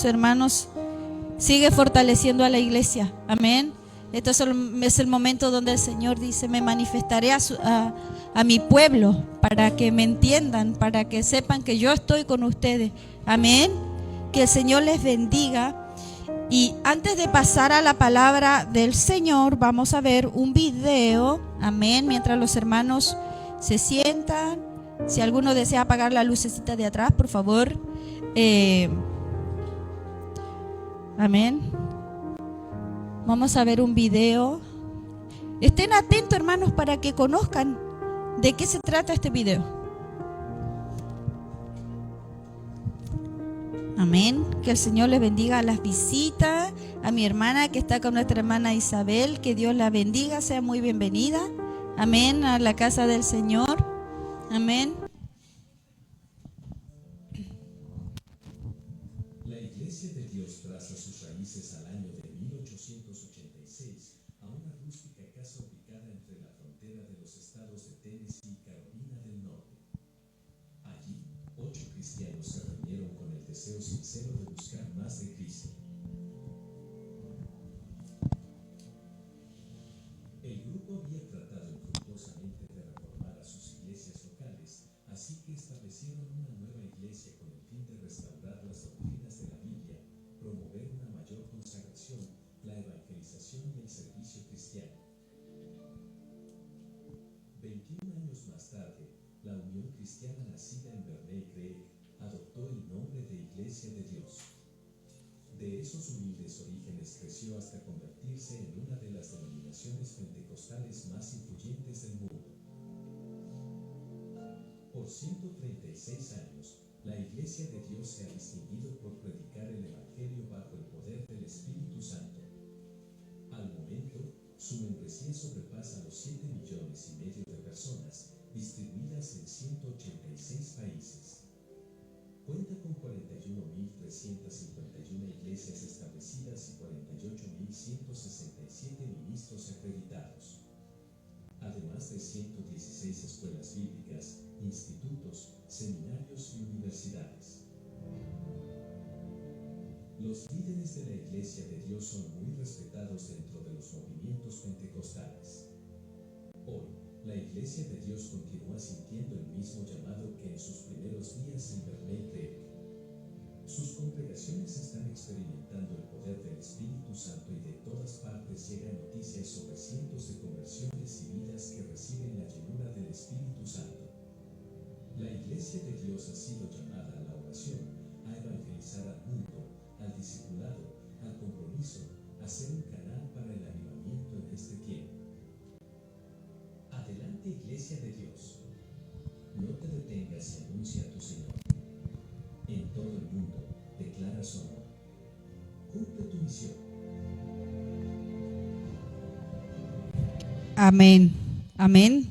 hermanos, sigue fortaleciendo a la iglesia. Amén. Esto es el momento donde el Señor dice: me manifestaré a mi pueblo para que me entiendan, para que sepan que yo estoy con ustedes. Amén. Que el Señor les bendiga. Y antes de pasar a la palabra del Señor, vamos a ver un video. Amén. Mientras los hermanos se sientan, si alguno desea apagar la lucecita de atrás, por favor. Amén. Vamos a ver un video. Estén atentos, hermanos, para que conozcan de qué se trata este video. Amén. Que el Señor les bendiga a las visitas, a mi hermana que está con nuestra hermana Isabel. Que Dios la bendiga, sea muy bienvenida. Amén. A la casa del Señor. Amén. La Iglesia de Dios traza sus raíces al año de 1886 a una rústica casa ubicada entre la frontera de los estados de Tennessee y Carolina del Norte. Allí, 8 cristianos se reunieron con el deseo sincero de buscar más de Cristo. El grupo había tratado infructuosamente de reformar a sus iglesias locales, así que establecieron una nueva iglesia con el fin de restaurar las doctrinas de la Biblia, promover una mayor consagración, la evangelización y el servicio cristiano. 21 años más tarde, la Unión Cristiana nacida en Bernay Creek adoptó el nombre de Iglesia de Dios. De esos humildes orígenes creció hasta convertirse en una de las denominaciones pentecostales más influyentes del mundo. Por 136 años, la Iglesia de Dios se ha distinguido por predicar el Evangelio bajo el poder del Espíritu Santo. Al momento, su membresía sobrepasa los 7,5 millones de personas, distribuidas en 186 países. Cuenta con 41.351 iglesias establecidas y 48.167 ministros acreditados. Además de 116 escuelas bíblicas, institutos, seminarios y universidades. Los líderes de la Iglesia de Dios son muy respetados dentro de los movimientos pentecostales. Hoy, la Iglesia de Dios continúa sintiendo el mismo llamado que en sus primeros días en Bernay Creek. Sus congregaciones están experimentando el poder del Espíritu Santo y de todas partes llegan noticias sobre cientos de conversiones y vidas que reciben la llenura del Espíritu Santo. La Iglesia de Dios ha sido llamada a la oración, a evangelizar al mundo, al discipulado, al compromiso, a ser un canal para el avivamiento en este tiempo. Adelante, Iglesia de Dios. No te detengas y anuncia a tu Señor. En todo el mundo, declara su amor. Cumple tu misión. Amén. Amén.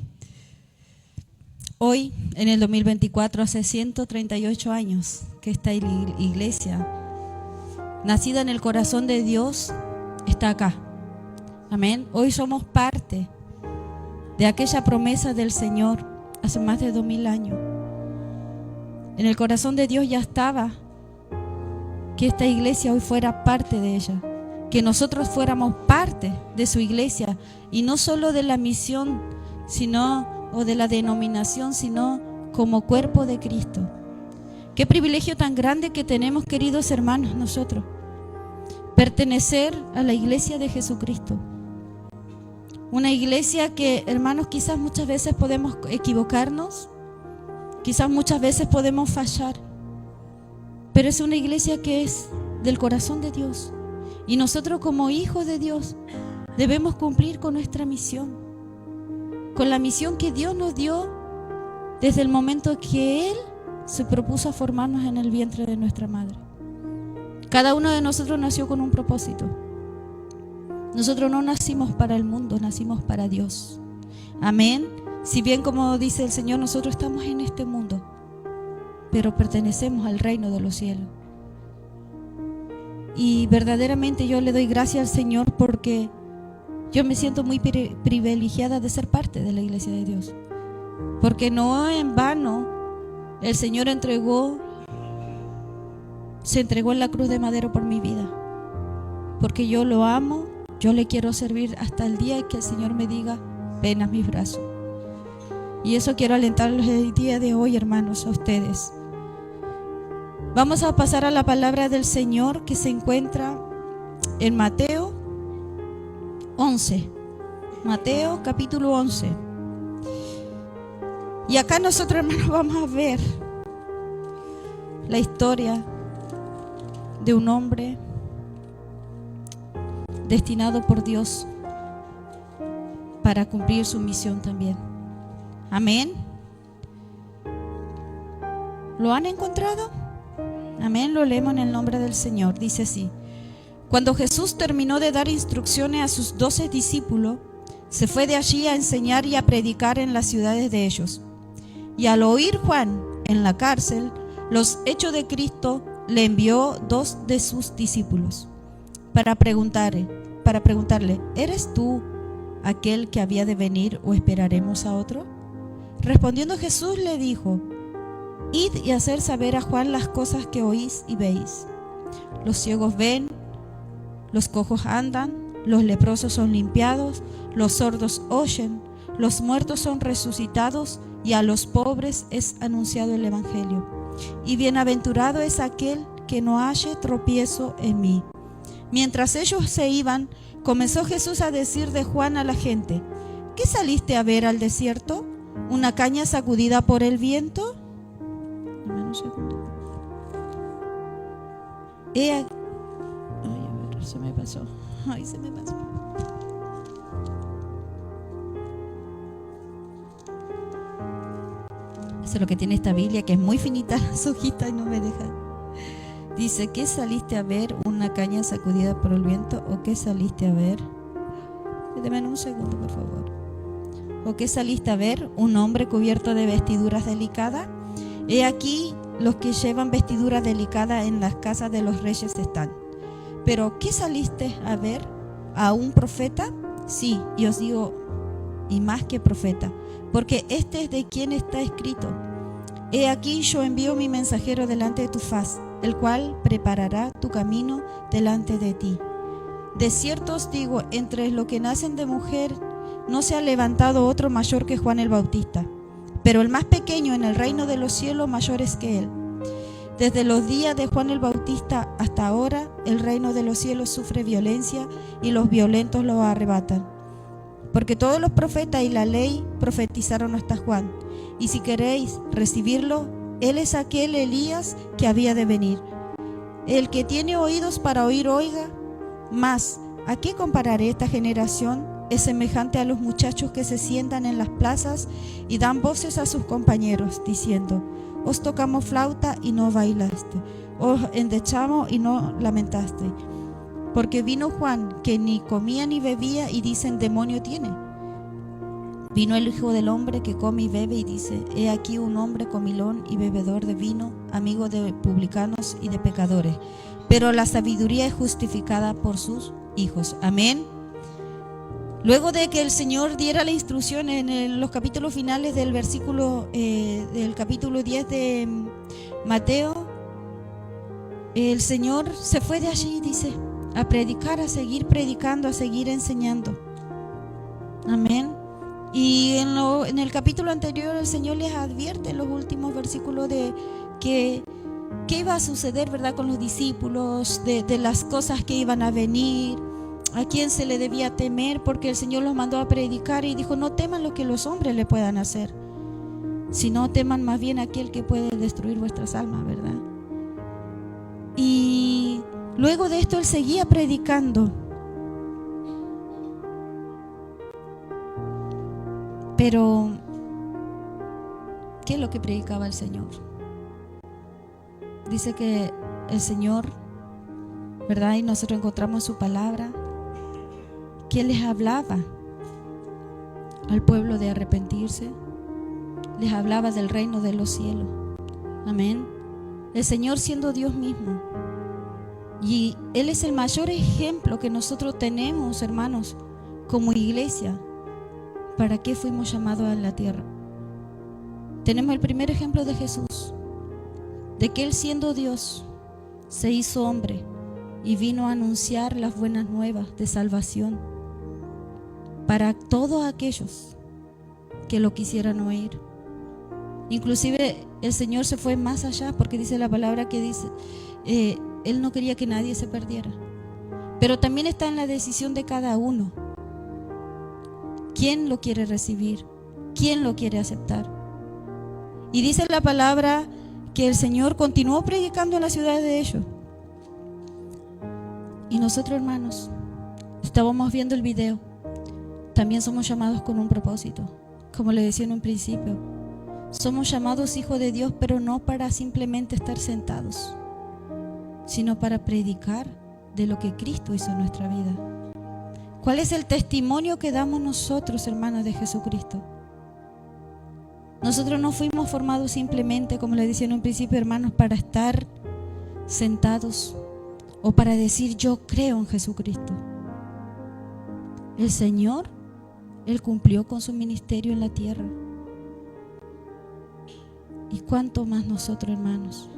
Hoy, en el 2024, hace 138 años que esta iglesia, nacida en el corazón de Dios, está acá. Amén. Hoy somos parte de aquella promesa del Señor hace más de 2000 años. En el corazón de Dios ya estaba que esta iglesia hoy fuera parte de ella, que nosotros fuéramos parte de su iglesia, y no solo de la misión, o de la denominación, sino como cuerpo de Cristo. Qué privilegio tan grande que tenemos, queridos hermanos, nosotros, pertenecer a la iglesia de Jesucristo. Una iglesia que, hermanos, quizás muchas veces podemos equivocarnos, quizás muchas veces podemos fallar, pero es una iglesia que es del corazón de Dios. Y nosotros, como hijos de Dios, debemos cumplir con nuestra misión, con la misión que Dios nos dio desde el momento que Él se propuso a formarnos en el vientre de nuestra madre. Cada uno de nosotros nació con un propósito. Nosotros no nacimos para el mundo, nacimos para Dios. Amén. Si bien, como dice el Señor, nosotros estamos en este mundo, pero pertenecemos al reino de los cielos. Y verdaderamente yo le doy gracias al Señor porque yo me siento muy privilegiada de ser parte de la iglesia de Dios. Porque no en vano el Señor entregó se entregó en la cruz de madero por mi vida. Porque yo lo amo, yo le quiero servir hasta el día que el Señor me diga, ven a mis brazos. Y eso quiero alentarlos el día de hoy, hermanos, a ustedes. Vamos a pasar a la palabra del Señor que se encuentra en Mateo 11. Mateo capítulo 11. Y acá nosotros, hermanos, vamos a ver la historia de un hombre destinado por Dios para cumplir su misión también. Amén. ¿Lo han encontrado? Amén. Lo leemos en el nombre del Señor. Dice así: cuando Jesús terminó de dar instrucciones a sus 12 discípulos, se fue de allí a enseñar y a predicar en las ciudades de ellos. Y al oír Juan en la cárcel los hechos de Cristo, le envió 2 de sus discípulos para preguntarle, ¿eres tú aquel que había de venir o esperaremos a otro? Respondiendo Jesús le dijo: id y hacer saber a Juan las cosas que oís y veis. Los ciegos ven, los cojos andan, los leprosos son limpiados, los sordos oyen, los muertos son resucitados, y a los pobres es anunciado el Evangelio. Y bienaventurado es aquel que no halle tropiezo en mí. Mientras ellos se iban, comenzó Jesús a decir de Juan a la gente: ¿qué saliste a ver al desierto? ¿Una caña sacudida por el viento? Dame un segundo. Se me pasó. Se me pasó. Eso es lo que tiene esta Biblia, que es muy finita las hojitas y no me deja. Dice: ¿qué saliste a ver? ¿Una caña sacudida por el viento? ¿O qué saliste a ver? Deme un segundo, por favor. ¿O qué saliste a ver? ¿Un hombre cubierto de vestiduras delicadas? He aquí, los que llevan vestiduras delicadas en las casas de los reyes están. ¿Pero qué saliste a ver? ¿A un profeta? Sí, y os digo, y más que profeta, porque este es de quien está escrito: he aquí yo envío mi mensajero delante de tu faz, el cual preparará tu camino delante de ti. De cierto os digo, entre los que nacen de mujer no se ha levantado otro mayor que Juan el Bautista, pero el más pequeño en el reino de los cielos mayor es que él. Desde los días de Juan el Bautista hasta ahora, el reino de los cielos sufre violencia y los violentos lo arrebatan. Porque todos los profetas y la ley profetizaron hasta Juan. Y si queréis recibirlo, él es aquel Elías que había de venir. El que tiene oídos para oír, oiga. Mas, ¿a qué compararé esta generación? Es semejante a los muchachos que se sientan en las plazas y dan voces a sus compañeros, diciendo: os tocamos flauta y no bailaste, os endechamos y no lamentaste. Porque vino Juan, que ni comía ni bebía, y dicen: demonio tiene. Vino el Hijo del Hombre, que come y bebe, y dice: he aquí un hombre comilón y bebedor de vino, amigo de publicanos y de pecadores. Pero la sabiduría es justificada por sus hijos. Amén. Luego de que el Señor diera la instrucción en los capítulos finales del del capítulo 10 de Mateo, el Señor se fue de allí, dice, a predicar, a seguir predicando, a seguir enseñando. Amén. Y en el capítulo anterior el Señor les advierte en los últimos versículos de que qué iba a suceder, ¿verdad?, con los discípulos, de las cosas que iban a venir, a quién se le debía temer, porque el Señor los mandó a predicar y dijo: no teman lo que los hombres le puedan hacer, sino teman más bien a aquel que puede destruir vuestras almas, ¿verdad? Y luego de esto él seguía predicando. Pero ¿qué es lo que predicaba el Señor? Dice que el Señor, ¿verdad?, y nosotros encontramos su palabra, que les hablaba al pueblo de arrepentirse, les hablaba del reino de los cielos. Amén. El Señor siendo Dios mismo, y Él es el mayor ejemplo que nosotros tenemos, hermanos, como iglesia. ¿Para qué fuimos llamados a la tierra? Tenemos el primer ejemplo de Jesús, de que Él siendo Dios se hizo hombre y vino a anunciar las buenas nuevas de salvación para todos aquellos que lo quisieran oír. Inclusive el Señor se fue más allá, porque dice la palabra que dice, Él no quería que nadie se perdiera. Pero también está en la decisión de cada uno. ¿Quién lo quiere recibir? ¿Quién lo quiere aceptar? Y dice la palabra que el Señor continuó predicando en la ciudad de ellos. Y nosotros, hermanos, estábamos viendo el video. También somos llamados con un propósito. Como le decía en un principio, somos llamados hijos de Dios, pero no para simplemente estar sentados, sino para predicar de lo que Cristo hizo en nuestra vida. ¿Cuál es el testimonio que damos nosotros, hermanos, de Jesucristo? Nosotros no fuimos formados simplemente, como le decía en un principio, hermanos, para estar sentados o para decir yo creo en Jesucristo. El Señor, Él cumplió con su ministerio en la tierra. ¿Y cuánto más nosotros, hermanos?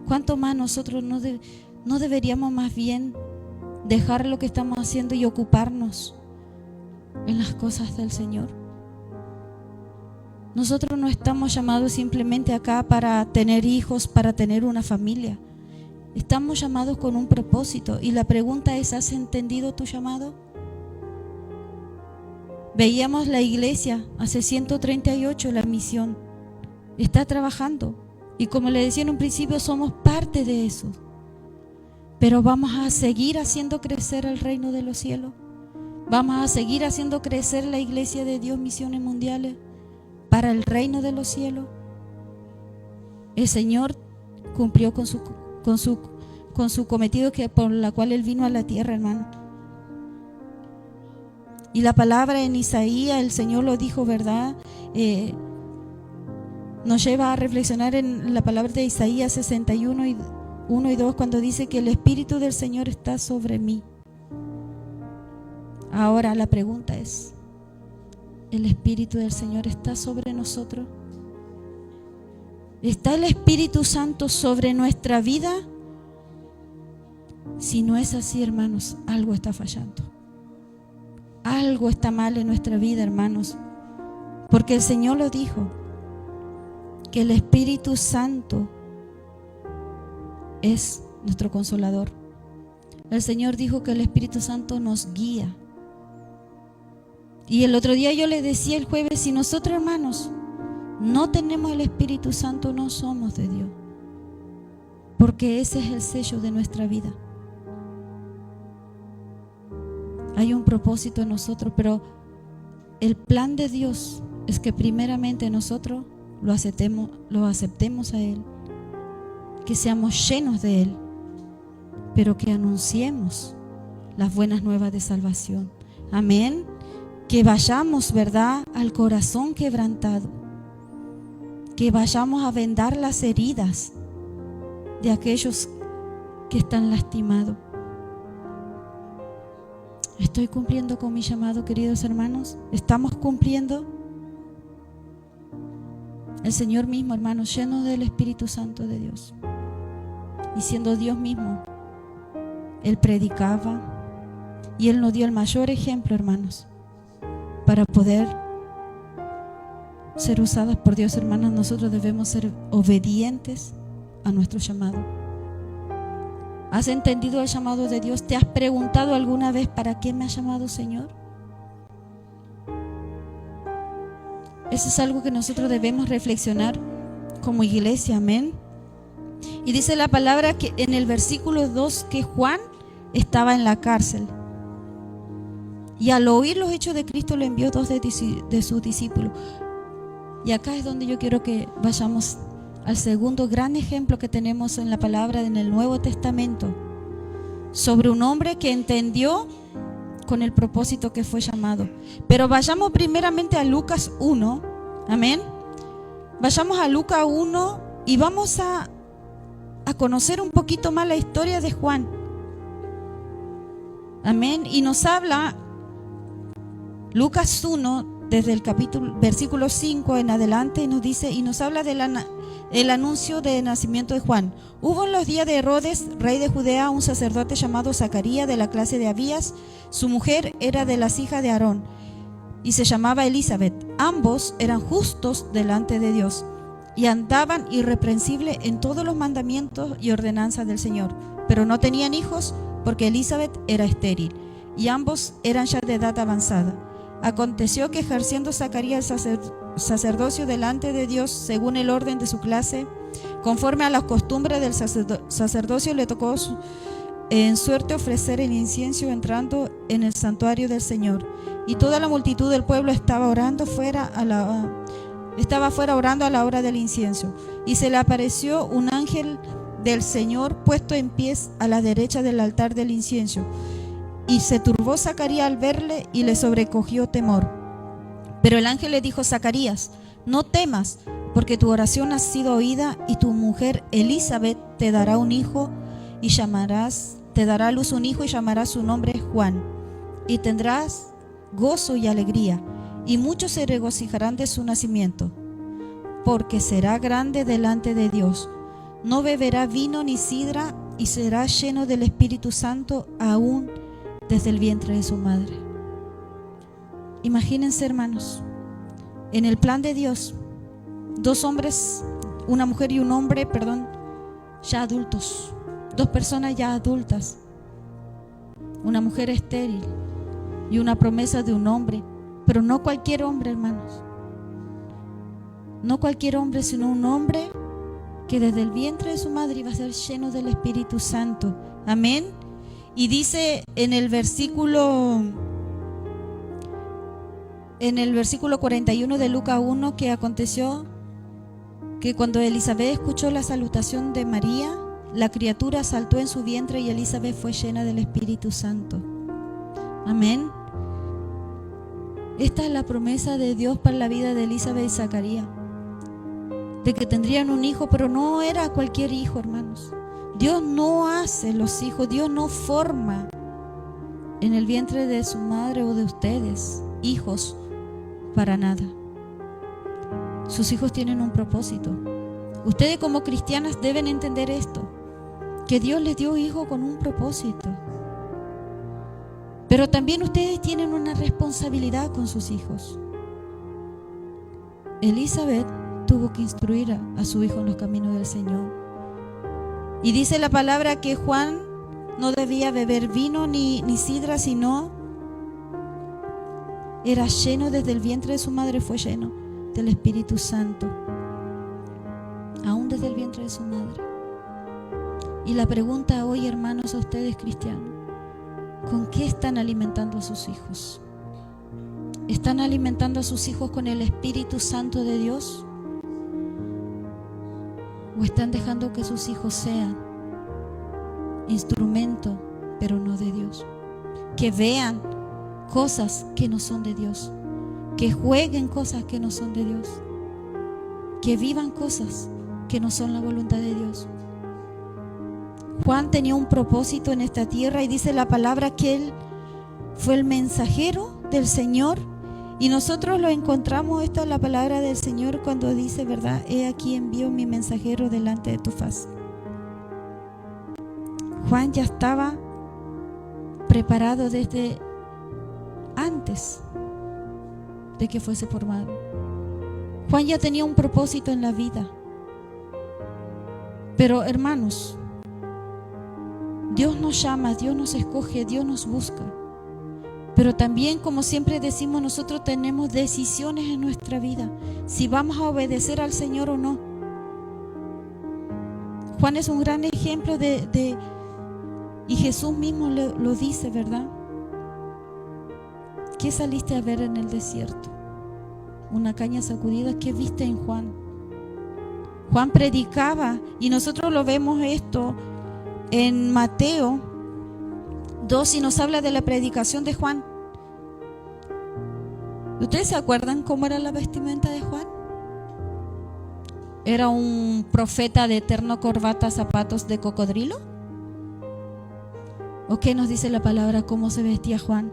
¿Cuánto más nosotros no deberíamos más bien dejar lo que estamos haciendo y ocuparnos en las cosas del Señor? Nosotros no estamos llamados simplemente acá para tener hijos, para tener una familia. Estamos llamados con un propósito. Y la pregunta es, ¿has entendido tu llamado? Veíamos la iglesia hace 138, la misión. Está trabajando. Y como le decía en un principio, somos parte de eso. Pero vamos a seguir haciendo crecer el reino de los cielos. Vamos a seguir haciendo crecer la iglesia de Dios, Misiones Mundiales, para el reino de los cielos. El Señor cumplió con su cometido, que por la cual Él vino a la tierra, hermano. Y la palabra en Isaías, el Señor lo dijo, ¿verdad? Nos lleva a reflexionar en la palabra de Isaías 61, 1 y 2, cuando dice que el Espíritu del Señor está sobre mí. Ahora la pregunta es, ¿el Espíritu del Señor está sobre nosotros? ¿Está el Espíritu Santo sobre nuestra vida? Si no es así, hermanos, algo está fallando. Algo está mal en nuestra vida, hermanos. Porque el Señor lo dijo, que el Espíritu Santo es nuestro consolador. El Señor dijo que el Espíritu Santo nos guía. Y el otro día yo les decía, el jueves, si nosotros, hermanos, no tenemos el Espíritu Santo, no somos de Dios. Porque ese es el sello de nuestra vida. Hay un propósito en nosotros, pero el plan de Dios es que primeramente nosotros lo aceptemos a Él, que seamos llenos de Él, pero que anunciemos las buenas nuevas de salvación. Amén. Que vayamos, ¿verdad?, al corazón quebrantado, que vayamos a vendar las heridas de aquellos que están lastimados. ¿Estoy cumpliendo con mi llamado, queridos hermanos? ¿Estamos cumpliendo? El Señor mismo, hermanos, lleno del Espíritu Santo de Dios, y siendo Dios mismo, Él predicaba, y Él nos dio el mayor ejemplo, hermanos, para poder ser usadas por Dios, hermanos. Nosotros debemos ser obedientes a nuestro llamado. ¿Has entendido el llamado de Dios? ¿Te has preguntado alguna vez para qué me ha llamado, Señor? Eso es algo que nosotros debemos reflexionar como iglesia, amén. Y dice la palabra que en el versículo 2 que Juan estaba en la cárcel. Y al oír los hechos de Cristo le envió 2 de sus discípulos. Y acá es donde yo quiero que vayamos al segundo gran ejemplo que tenemos en la palabra en el Nuevo Testamento, sobre un hombre que entendió con el propósito que fue llamado. Pero vayamos primeramente a Lucas 1, amén. Vayamos a Lucas 1 y vamos a conocer un poquito más la historia de Juan, amén. Y nos habla Lucas 1 desde el versículo 5 en adelante, nos dice, y nos habla de el anuncio del nacimiento de Juan. Hubo en los días de Herodes, rey de Judea, un sacerdote llamado Zacarías, de la clase de Abías. Su mujer era de las hijas de Aarón y se llamaba Elizabeth. Ambos eran justos delante de Dios y andaban irreprensibles en todos los mandamientos y ordenanzas del Señor, pero no tenían hijos porque Elizabeth era estéril y ambos eran ya de edad avanzada. Aconteció que ejerciendo Zacarías el sacerdocio delante de Dios según el orden de su clase, conforme a las costumbres del sacerdocio, le tocó en suerte ofrecer el incienso entrando en el santuario del Señor. Y toda la multitud del pueblo estaba fuera orando a la hora del incienso. Y se le apareció un ángel del Señor puesto en pies a la derecha del altar del incienso. Y se turbó Zacarías al verle y le sobrecogió temor. Pero el ángel le dijo: Zacarías, no temas, porque tu oración ha sido oída, y tu mujer Elizabeth te dará un hijo y te dará a luz un hijo y llamarás su nombre Juan. Y tendrás gozo y alegría, y muchos se regocijarán de su nacimiento, porque será grande delante de Dios. No beberá vino ni sidra, y será lleno del Espíritu Santo aún desde el vientre de su madre. Imagínense, hermanos, en el plan de Dios, dos hombres, una mujer y un hombre, ya adultos, dos personas ya adultas, una mujer estéril y una promesa de un hombre, pero no cualquier hombre, hermanos, no cualquier hombre, sino un hombre que desde el vientre de su madre iba a ser lleno del Espíritu Santo. Amén. Y dice en el versículo 41 de Lucas 1 que aconteció que cuando Elizabeth escuchó la salutación de María, la criatura saltó en su vientre y Elizabeth fue llena del Espíritu Santo. Amén. Esta es la promesa de Dios para la vida de Elizabeth y Zacarías, de que tendrían un hijo, pero no era cualquier hijo, hermanos. Dios no hace los hijos, Dios no forma en el vientre de su madre o de ustedes hijos para nada. Sus hijos tienen un propósito. Ustedes como cristianas deben entender esto, que Dios les dio hijos con un propósito. Pero también ustedes tienen una responsabilidad con sus hijos. Elizabeth tuvo que instruir a su hijo en los caminos del Señor. Y dice la palabra que Juan no debía beber vino ni sidra, sino era lleno desde el vientre de su madre, fue lleno del Espíritu Santo, aún desde el vientre de su madre. Y la pregunta hoy, hermanos, a ustedes cristianos: ¿con qué están alimentando a sus hijos? ¿Están alimentando a sus hijos con el Espíritu Santo de Dios? ¿O están dejando que sus hijos sean instrumento, pero no de Dios? Que vean cosas que no son de Dios, que jueguen cosas que no son de Dios, que vivan cosas que no son la voluntad de Dios. Juan tenía un propósito en esta tierra y dice la palabra que él fue el mensajero del Señor. Y nosotros lo encontramos, esta es la palabra del Señor cuando dice, ¿verdad? He aquí envío mi mensajero delante de tu faz. Juan ya estaba preparado desde antes de que fuese formado. Juan ya tenía un propósito en la vida. Pero hermanos, Dios nos llama, Dios nos escoge, Dios nos busca. Pero también, como siempre decimos, nosotros tenemos decisiones en nuestra vida, si vamos a obedecer al Señor o no. Juan es un gran ejemplo y Jesús mismo lo dice, ¿verdad? ¿Qué saliste a ver en el desierto? Una caña sacudida. ¿Qué viste en Juan? Juan predicaba, y nosotros lo vemos esto en Mateo 2 y nos habla de la predicación de Juan. ¿Ustedes se acuerdan cómo era la vestimenta de Juan? ¿Era un profeta de terno, corbata, zapatos de cocodrilo? ¿O qué nos dice la palabra cómo se vestía Juan?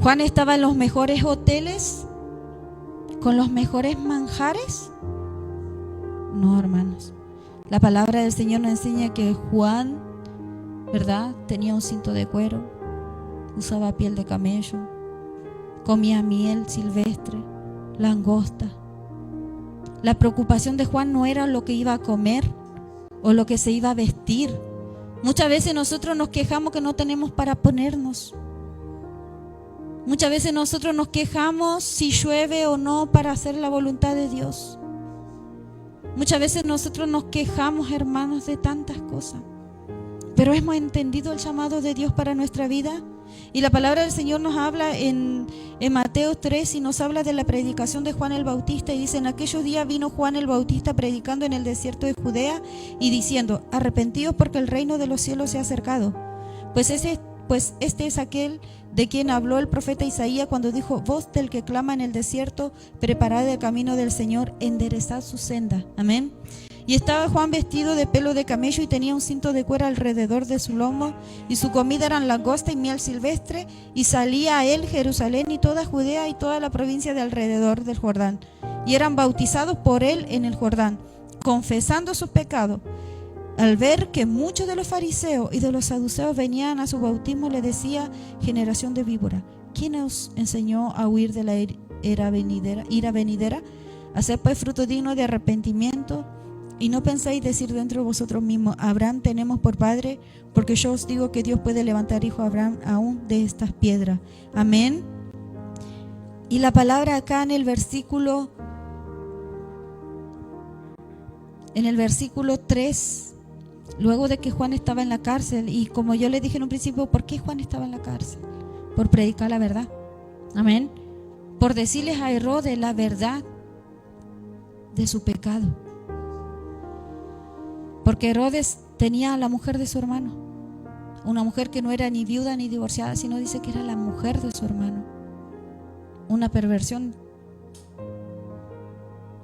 Juan estaba en los mejores hoteles, con los mejores manjares. No, hermanos. La palabra del Señor nos enseña que Juan, ¿verdad?, tenía un cinto de cuero, usaba piel de camello, comía miel silvestre, langosta. La preocupación de Juan no era lo que iba a comer o lo que se iba a vestir. Muchas veces nosotros nos quejamos que no tenemos para ponernos. Muchas veces nosotros nos quejamos si llueve o no para hacer la voluntad de Dios. Muchas veces nosotros nos quejamos, hermanos, de tantas cosas. Pero hemos entendido el llamado de Dios para nuestra vida. Y la palabra del Señor nos habla en Mateo 3 y nos habla de la predicación de Juan el Bautista. Y dice: en aquellos días vino Juan el Bautista predicando en el desierto de Judea y diciendo: arrepentíos porque el reino de los cielos se ha acercado. Pues este es aquel de quien habló el profeta Isaías cuando dijo: voz del que clama en el desierto, preparad el camino del Señor, enderezad su senda. Amén. Y estaba Juan vestido de pelo de camello y tenía un cinto de cuero alrededor de su lomo, y su comida eran langosta y miel silvestre, y salía a él Jerusalén y toda Judea y toda la provincia de alrededor del Jordán, y eran bautizados por él en el Jordán, confesando sus pecados. Al ver que muchos de los fariseos y de los saduceos venían a su bautismo, le decía: generación de víbora, ¿quién os enseñó a huir de la ira venidera? Haced pues fruto digno de arrepentimiento, y no pensáis decir dentro de vosotros mismos: Abraham tenemos por padre, porque yo os digo que Dios puede levantar hijo a Abraham aún de estas piedras. Amén. Y la palabra acá en el versículo 3, luego de que Juan estaba en la cárcel, y como yo le dije en un principio, ¿por qué Juan estaba en la cárcel? Por predicar la verdad. Amén. Por decirles a Herodes la verdad de su pecado. Porque Herodes tenía a la mujer de su hermano, una mujer que no era ni viuda ni divorciada, sino dice que era la mujer de su hermano. Una perversión.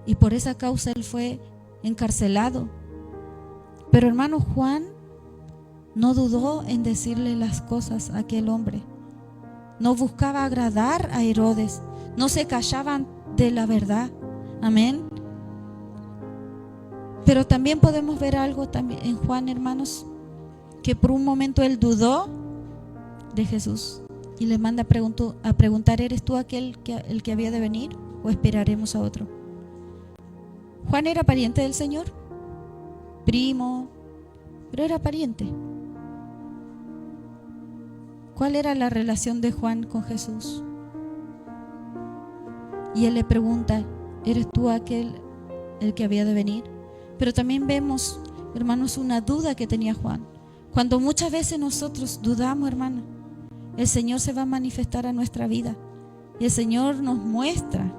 Y por esa causa él fue encarcelado. Pero hermano, Juan no dudó en decirle las cosas a aquel hombre. No buscaba agradar a Herodes. No se callaban de la verdad. Amén. Pero también podemos ver algo también en Juan, hermanos, que por un momento él dudó de Jesús y le manda a preguntar: ¿eres tú el que había de venir o esperaremos a otro? Juan era pariente del Señor, primo, pero era pariente. ¿Cuál era la relación de Juan con Jesús? Y él le pregunta: ¿eres tú el que había de venir? Pero también vemos, hermanos, una duda que tenía Juan. Cuando muchas veces nosotros dudamos, hermano, el Señor se va a manifestar a nuestra vida. Y el Señor nos muestra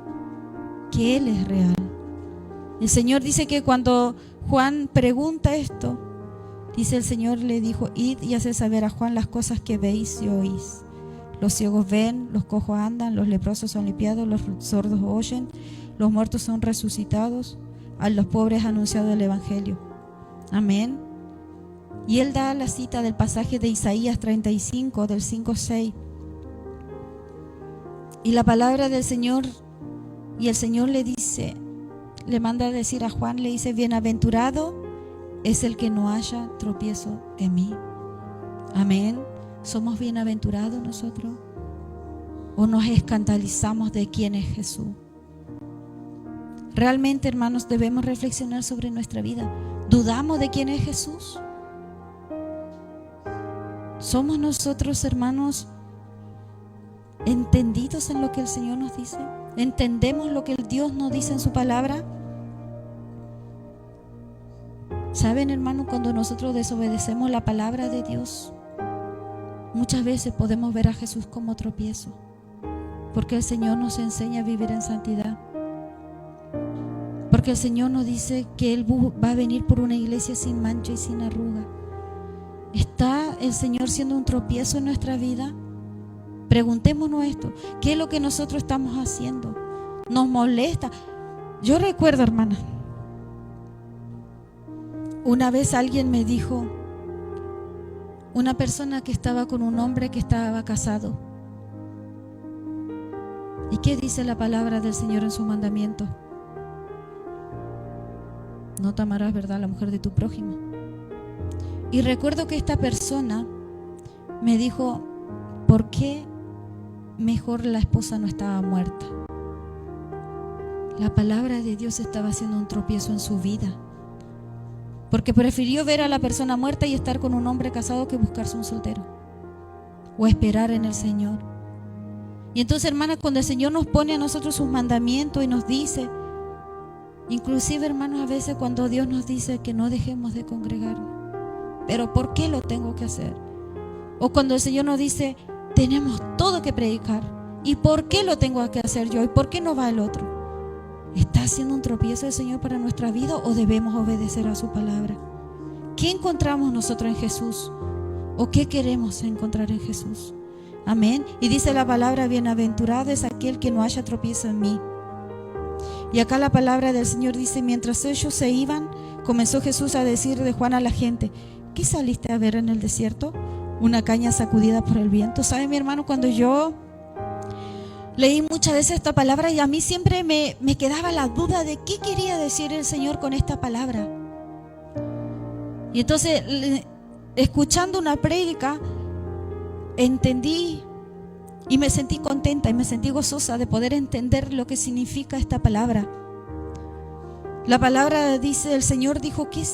que Él es real. El Señor dice que cuando Juan pregunta esto, dice el Señor le dijo: id y haced saber a Juan las cosas que veis y oís. Los ciegos ven, los cojos andan, los leprosos son limpiados, los sordos oyen, los muertos son resucitados, a los pobres ha anunciado el Evangelio. Amén. Y él da la cita del pasaje de Isaías 35, del 5-6. Y la palabra del Señor, y el Señor le dice, le manda a decir a Juan, le dice: bienaventurado es el que no haya tropiezo en mí. Amén. ¿Somos bienaventurados nosotros? ¿O nos escandalizamos de quién es Jesús? Realmente, hermanos, debemos reflexionar sobre nuestra vida. ¿Dudamos de quién es Jesús? ¿Somos nosotros, hermanos, entendidos en lo que el Señor nos dice? ¿Entendemos lo que el Dios nos dice en su palabra? ¿Saben, hermanos? Cuando nosotros desobedecemos la palabra de Dios, muchas veces podemos ver a Jesús como tropiezo, porque el Señor nos enseña a vivir en santidad. Porque el Señor nos dice que Él va a venir por una iglesia sin mancha y sin arruga. ¿Está el Señor siendo un tropiezo en nuestra vida? Preguntémonos esto. ¿Qué es lo que nosotros estamos haciendo? ¿Nos molesta? Yo recuerdo, hermana, una vez alguien me dijo, una persona que estaba con un hombre que estaba casado. ¿Y qué dice la palabra del Señor en su mandamiento? No tomarás, ¿verdad?, la mujer de tu prójimo. Y recuerdo que esta persona me dijo, ¿por qué mejor la esposa no estaba muerta? La palabra de Dios estaba haciendo un tropiezo en su vida, porque prefirió ver a la persona muerta y estar con un hombre casado que buscarse un soltero o esperar en el Señor. Y entonces, hermanas, cuando el Señor nos pone a nosotros sus mandamientos y nos dice, inclusive, hermanos, a veces cuando Dios nos dice que no dejemos de congregarnos, pero ¿por qué lo tengo que hacer? O cuando el Señor nos dice, tenemos todo que predicar, ¿y por qué lo tengo que hacer yo? ¿Y por qué no va el otro? ¿Está haciendo un tropiezo el Señor para nuestra vida o debemos obedecer a su palabra? ¿Qué encontramos nosotros en Jesús? ¿O qué queremos encontrar en Jesús? Amén. Y dice la palabra, bienaventurado es aquel que no haya tropiezo en mí. Y acá la palabra del Señor dice, mientras ellos se iban, comenzó Jesús a decir de Juan a la gente, ¿qué saliste a ver en el desierto? Una caña sacudida por el viento. ¿Sabe, mi hermano? Cuando yo leí muchas veces esta palabra, y a mí siempre me quedaba la duda de qué quería decir el Señor con esta palabra. Y entonces, escuchando una prédica, entendí y me sentí contenta y me sentí gozosa de poder entender lo que significa esta palabra. La palabra dice, el Señor dijo, ¿qué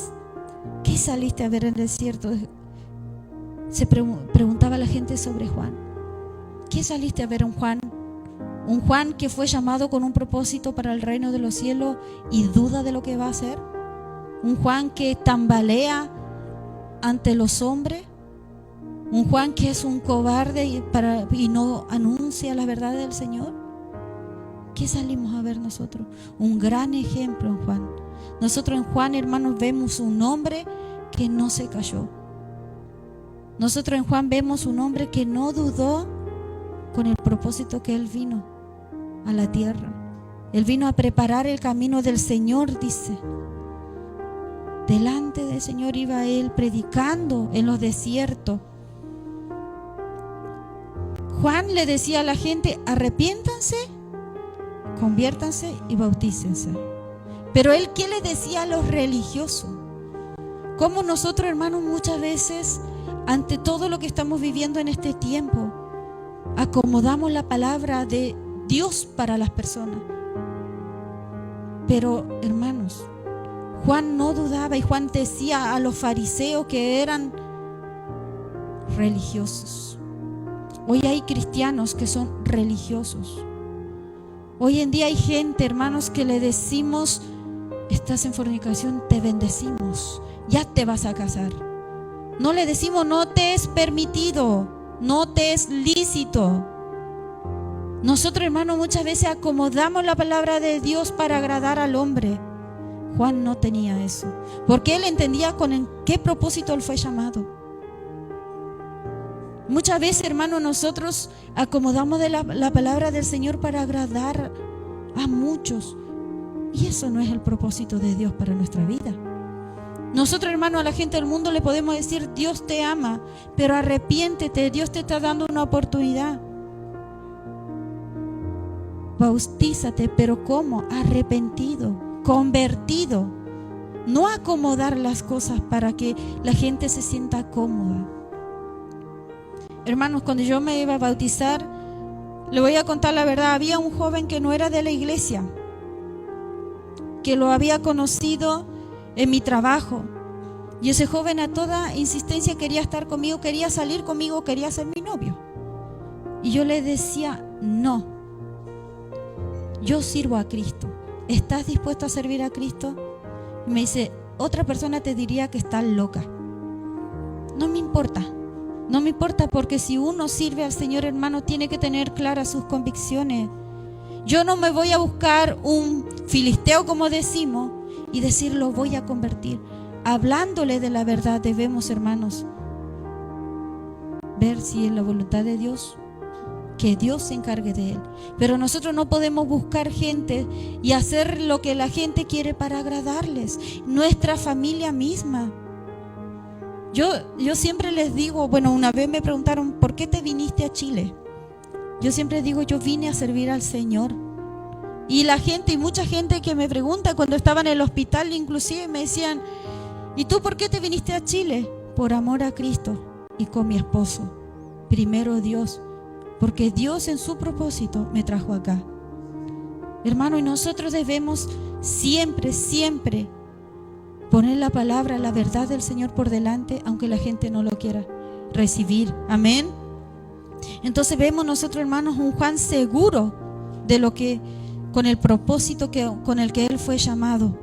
saliste a ver en el desierto? Se preguntaba la gente sobre Juan. ¿Qué saliste a ver en Juan? Un Juan que fue llamado con un propósito para el reino de los cielos y duda de lo que va a hacer. Un Juan que tambalea ante los hombres. Un Juan que es un cobarde y no anuncia la verdad del Señor. ¿Qué salimos a ver nosotros? Un gran ejemplo en Juan. Nosotros en Juan, hermanos, vemos un hombre que no se cayó. Nosotros en Juan vemos un hombre que no dudó con el propósito que él vino a la tierra. Él vino a preparar el camino del Señor, dice. Delante del Señor iba él predicando en los desiertos. Juan le decía a la gente, arrepiéntanse, conviértanse y bautícense. Pero él, ¿qué le decía a los religiosos? Como nosotros, hermanos, muchas veces, ante todo lo que estamos viviendo en este tiempo, acomodamos la palabra de Dios para las personas. Pero, hermanos, Juan no dudaba y Juan decía a los fariseos que eran religiosos. Hoy hay cristianos que son religiosos. Hoy en día hay gente, hermanos, que le decimos, estás en fornicación, te bendecimos, ya te vas a casar. No le decimos, no te es permitido, no te es lícito. Nosotros, hermanos, muchas veces acomodamos la palabra de Dios para agradar al hombre. Juan no tenía eso, porque él entendía con qué propósito él fue llamado. Muchas veces, hermanos, nosotros acomodamos de la palabra del Señor para agradar a muchos. Y eso no es el propósito de Dios para nuestra vida. Nosotros, hermanos, a la gente del mundo le podemos decir, Dios te ama, pero arrepiéntete, Dios te está dando una oportunidad. Bautízate, pero ¿cómo? Arrepentido, convertido. No acomodar las cosas para que la gente se sienta cómoda. Hermanos, cuando yo me iba a bautizar, le voy a contar la verdad, había un joven que no era de la iglesia, que lo había conocido en mi trabajo, y ese joven a toda insistencia quería estar conmigo, quería salir conmigo, quería ser mi novio. Y yo le decía, no, yo sirvo a Cristo, ¿estás dispuesto a servir a Cristo? Y me dice, otra persona te diría que estás loca. No me importa. No me importa, porque si uno sirve al Señor, hermano, tiene que tener claras sus convicciones. Yo no me voy a buscar un filisteo, como decimos, y decir, lo voy a convertir. Hablándole de la verdad debemos, hermanos, ver si es la voluntad de Dios, que Dios se encargue de él. Pero nosotros no podemos buscar gente y hacer lo que la gente quiere para agradarles. Nuestra familia misma. Yo siempre les digo, bueno, una vez me preguntaron, ¿por qué te viniste a Chile? Yo siempre digo, yo vine a servir al Señor. Y la gente, y mucha gente que me pregunta cuando estaba en el hospital, inclusive me decían, ¿y tú por qué te viniste a Chile? Por amor a Cristo y con mi esposo. Primero Dios, porque Dios en su propósito me trajo acá. Hermano, y nosotros debemos siempre, siempre poner la palabra, la verdad del Señor por delante, aunque la gente no lo quiera recibir. Amén. Entonces vemos nosotros, hermanos, un Juan seguro de lo que, con el propósito con el que él fue llamado.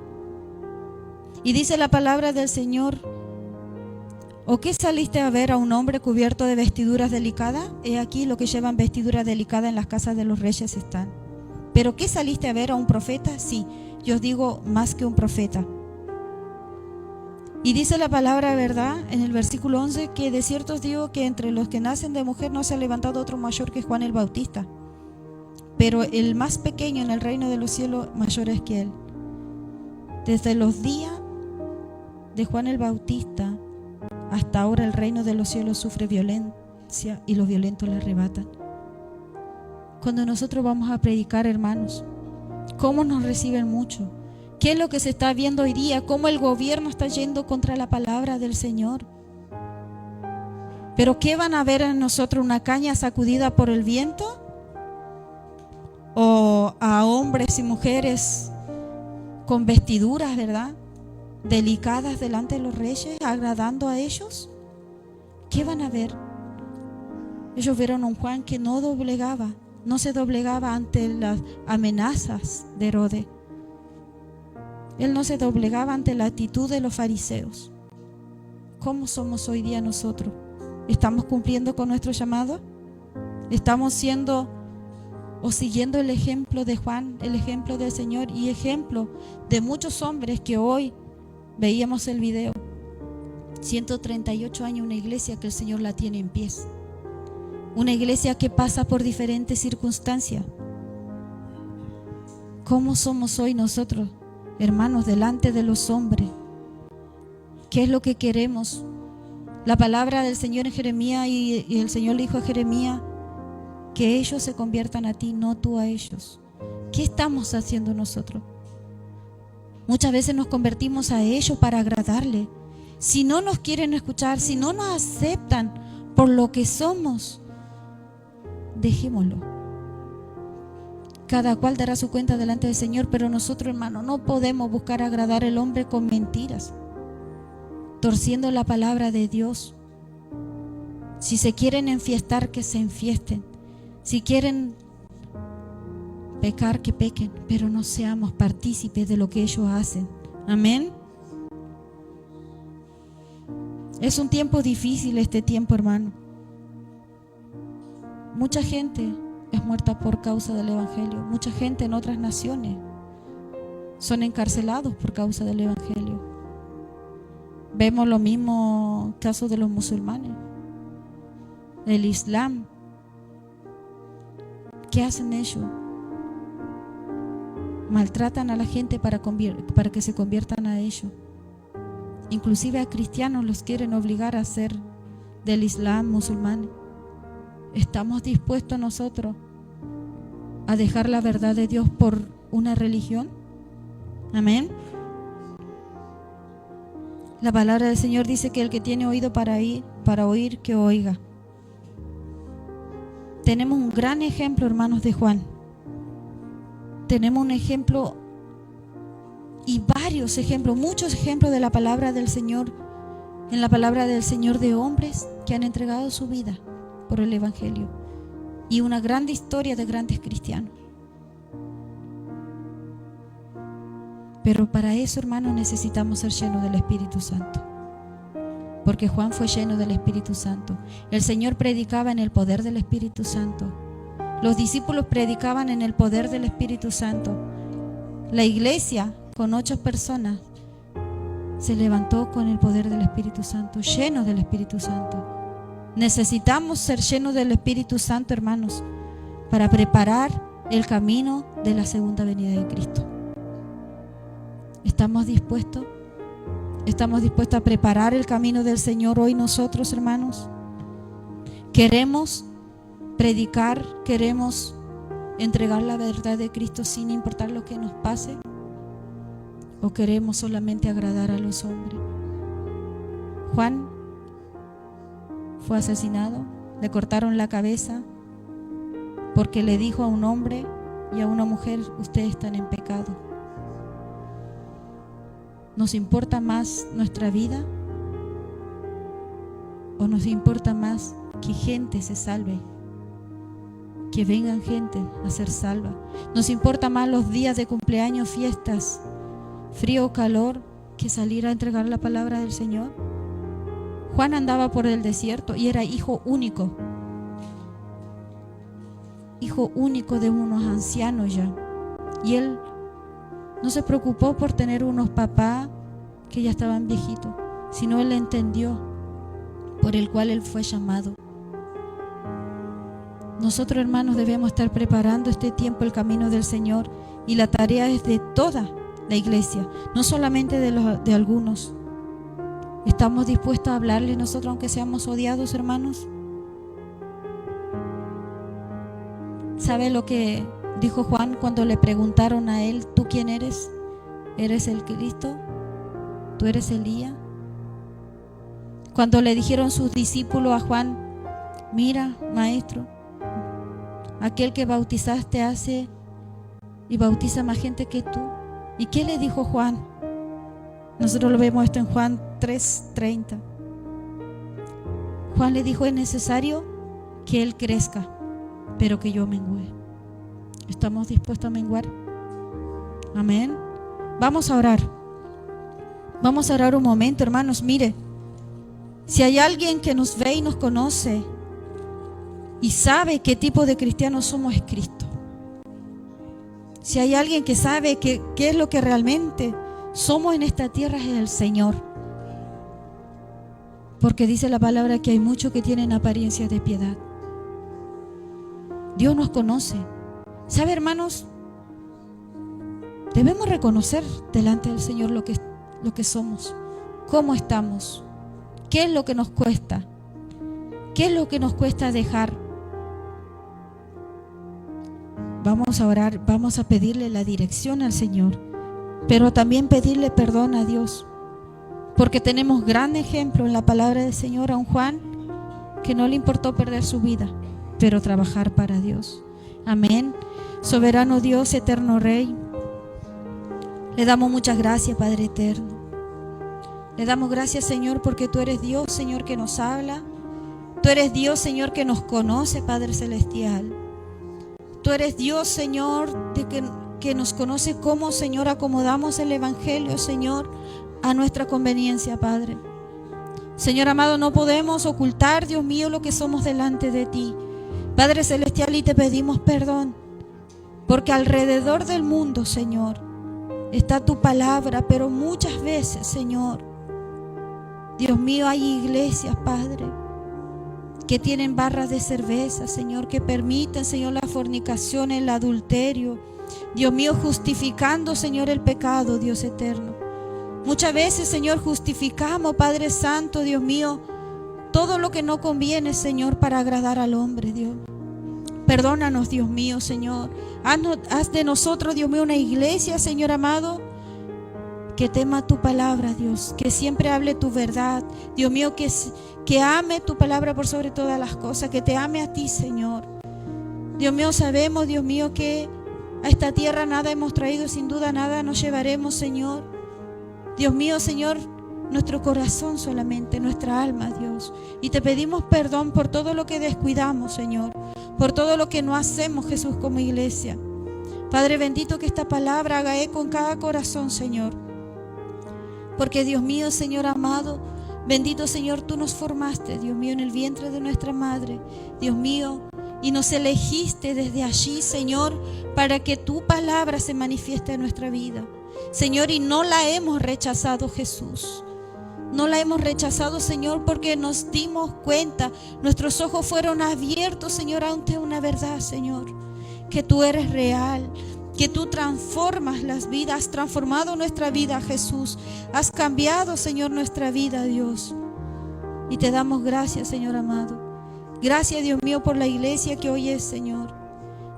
Y dice la palabra del Señor: ¿o qué saliste a ver a un hombre cubierto de vestiduras delicadas? He aquí lo que llevan vestiduras delicadas en las casas de los reyes están. ¿Pero qué saliste a ver a un profeta? Sí, yo os digo más que un profeta. Y dice la palabra, ¿verdad?, en el versículo 11, que de cierto os digo que entre los que nacen de mujer no se ha levantado otro mayor que Juan el Bautista. Pero el más pequeño en el reino de los cielos mayor es que él. Desde los días de Juan el Bautista hasta ahora el reino de los cielos sufre violencia y los violentos le arrebatan. Cuando nosotros vamos a predicar, hermanos, ¿cómo nos reciben mucho? ¿Qué es lo que se está viendo hoy día? ¿Cómo el gobierno está yendo contra la palabra del Señor? ¿Pero qué van a ver en nosotros? ¿Una caña sacudida por el viento? ¿O a hombres y mujeres con vestiduras, verdad, delicadas delante de los reyes, agradando a ellos? ¿Qué van a ver? Ellos vieron a un Juan que no se doblegaba ante las amenazas de Herodes. Él no se doblegaba ante la actitud de los fariseos. ¿Cómo somos hoy día nosotros? ¿Estamos cumpliendo con nuestro llamado? ¿Estamos siendo o siguiendo el ejemplo de Juan, el ejemplo del Señor y ejemplo de muchos hombres que hoy veíamos el video? 138 años, una iglesia que el Señor la tiene en pies. Una iglesia que pasa por diferentes circunstancias. ¿Cómo somos hoy nosotros, hermanos, delante de los hombres? ¿Qué es lo que queremos? La palabra del Señor en Jeremías, y el Señor le dijo a Jeremías que ellos se conviertan a ti, no tú a ellos. ¿Qué estamos haciendo nosotros? Muchas veces nos convertimos a ellos para agradarle. Si no nos quieren escuchar, si no nos aceptan por lo que somos, dejémoslo. Cada cual dará su cuenta delante del Señor, pero nosotros, hermanos, no podemos buscar agradar al hombre con mentiras, torciendo la palabra de Dios. Si se quieren enfiestar, que se enfiesten. Si quieren pecar, que pequen, pero no seamos partícipes de lo que ellos hacen. Amén. Es un tiempo difícil este tiempo, hermano. Mucha gente es muerta por causa del Evangelio. Mucha gente en otras naciones son encarcelados por causa del Evangelio. Vemos los mismos casos de los musulmanes, del Islam. ¿Qué hacen ellos? Maltratan a la gente para que se conviertan a ellos. Inclusive a cristianos los quieren obligar a ser del Islam, musulmanes. ¿Estamos dispuestos nosotros a dejar la verdad de Dios por una religión? Amén. La palabra del Señor dice que el que tiene oído para oír, que oiga. Tenemos un gran ejemplo, hermanos, de Juan. Tenemos un ejemplo y varios ejemplos, muchos ejemplos de la palabra del Señor, en la palabra del Señor, de hombres que han entregado su vida por el Evangelio, y una grande historia de grandes cristianos. Pero para eso, hermanos, necesitamos ser llenos del Espíritu Santo, porque Juan fue lleno del Espíritu Santo. El Señor predicaba en el poder del Espíritu Santo. Los discípulos predicaban en el poder del Espíritu Santo. La iglesia, con 8 personas, se levantó con el poder del Espíritu Santo, llenos del Espíritu Santo. Necesitamos ser llenos del Espíritu Santo, hermanos, para preparar el camino de la segunda venida de Cristo. ¿Estamos dispuestos? ¿Estamos dispuestos a preparar el camino del Señor hoy nosotros, hermanos? ¿Queremos predicar? ¿Queremos entregar la verdad de Cristo sin importar lo que nos pase? ¿O queremos solamente agradar a los hombres? Juan fue asesinado, le cortaron la cabeza porque le dijo a un hombre y a una mujer: ustedes están en pecado. ¿Nos importa más nuestra vida? ¿O nos importa más que gente se salve? Que vengan gente a ser salva. ¿Nos importa más los días de cumpleaños, fiestas, frío o calor, que salir a entregar la palabra del Señor? Juan andaba por el desierto y era hijo único de unos ancianos ya. Y él no se preocupó por tener unos papás que ya estaban viejitos, sino él entendió por el cual él fue llamado. Nosotros, hermanos, debemos estar preparando este tiempo el camino del Señor, y la tarea es de toda la iglesia, no solamente de algunos. ¿Estamos dispuestos a hablarle nosotros aunque seamos odiados, hermanos? ¿Sabe lo que dijo Juan cuando le preguntaron a él: ¿tú quién eres? ¿Eres el Cristo? ¿Tú eres Elías? Cuando le dijeron sus discípulos a Juan: mira, maestro, aquel que bautizaste hace y bautiza más gente que tú. ¿Y qué le dijo Juan? Nosotros lo vemos esto en Juan 3:30. Juan le dijo: es necesario que Él crezca, pero que yo mengüe. ¿Estamos dispuestos a menguar? Amén. Vamos a orar. Vamos a orar un momento, hermanos. Mire, si hay alguien que nos ve y nos conoce y sabe qué tipo de cristianos somos, es Cristo. Si hay alguien que sabe qué es lo que realmente somos en esta tierra, es el Señor. Porque dice la palabra que hay muchos que tienen apariencia de piedad. Dios nos conoce. ¿Sabe, hermanos? Debemos reconocer delante del Señor lo que somos, cómo estamos, qué es lo que nos cuesta, qué es lo que nos cuesta dejar. Vamos a orar, vamos a pedirle la dirección al Señor, pero también pedirle perdón a Dios, porque tenemos gran ejemplo en la palabra del Señor a un Juan que no le importó perder su vida, pero trabajar para Dios. Amén. Soberano Dios, eterno Rey, le damos muchas gracias, Padre eterno. Le damos gracias, Señor, porque tú eres Dios, Señor, que nos habla. Tú eres Dios, Señor, que nos conoce, Padre celestial. Tú eres Dios, Señor, que nos conoce cómo, Señor, acomodamos el Evangelio, Señor, a nuestra conveniencia, Padre. Señor amado, no podemos ocultar, Dios mío, lo que somos delante de ti, Padre celestial, y te pedimos perdón, porque alrededor del mundo, Señor, está tu palabra, pero muchas veces, Señor, Dios mío, hay iglesias, Padre, que tienen barras de cerveza, Señor, que permiten, Señor, la fornicación, el adulterio, Dios mío, justificando, Señor, el pecado, Dios eterno. Muchas veces, Señor, justificamos, Padre Santo, Dios mío, todo lo que no conviene, Señor, para agradar al hombre, Dios. Perdónanos, Dios mío, Señor. Haz de nosotros, Dios mío, una iglesia, Señor amado, que tema tu palabra, Dios, que siempre hable tu verdad, Dios mío, que ame tu palabra por sobre todas las cosas, que te ame a ti, Señor. Dios mío, sabemos, Dios mío, que a esta tierra nada hemos traído, sin duda nada nos llevaremos, Señor. Dios mío, Señor, nuestro corazón solamente, nuestra alma, Dios. Y te pedimos perdón por todo lo que descuidamos, Señor, por todo lo que no hacemos, Jesús, como iglesia. Padre bendito, que esta palabra haga eco en cada corazón, Señor. Porque, Dios mío, Señor amado, bendito Señor, tú nos formaste, Dios mío, en el vientre de nuestra madre, Dios mío, y nos elegiste desde allí, Señor, para que tu palabra se manifieste en nuestra vida, Señor, y no la hemos rechazado, Jesús. No la hemos rechazado, Señor, porque nos dimos cuenta, nuestros ojos fueron abiertos, Señor, ante una verdad, Señor, que tú eres real, que tú transformas las vidas, has transformado nuestra vida, Jesús, has cambiado, Señor, nuestra vida, Dios, y te damos gracias, Señor amado. Gracias, Dios mío, por la iglesia que hoy es, Señor.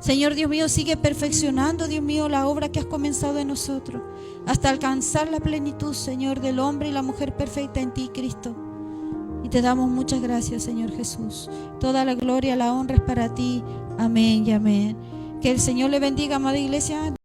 Señor Dios mío, sigue perfeccionando, Dios mío, la obra que has comenzado en nosotros, hasta alcanzar la plenitud, Señor, del hombre y la mujer perfecta en ti, Cristo. Y te damos muchas gracias, Señor Jesús. Toda la gloria, la honra es para ti. Amén y amén. Que el Señor le bendiga, amada iglesia.